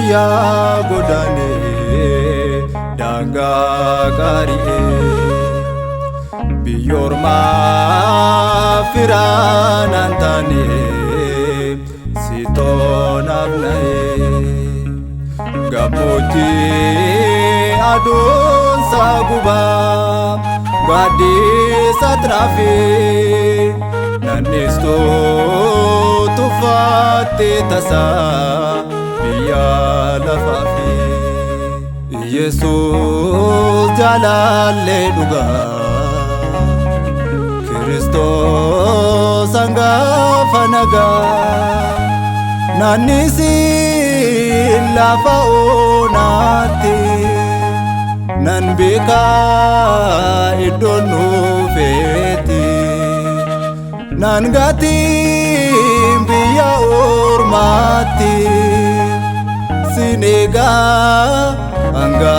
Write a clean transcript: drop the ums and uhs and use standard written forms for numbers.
biyya godane danga gari'e biyyorma firan antane sitonaf nae gamoji adon saguba gadi satrafi nanisto tufate tasa biya lafafi Jesus jalale duga Kristos angafanaga nanisi lafa onati nan beka idonu feti nan gati biya ormati sinega anga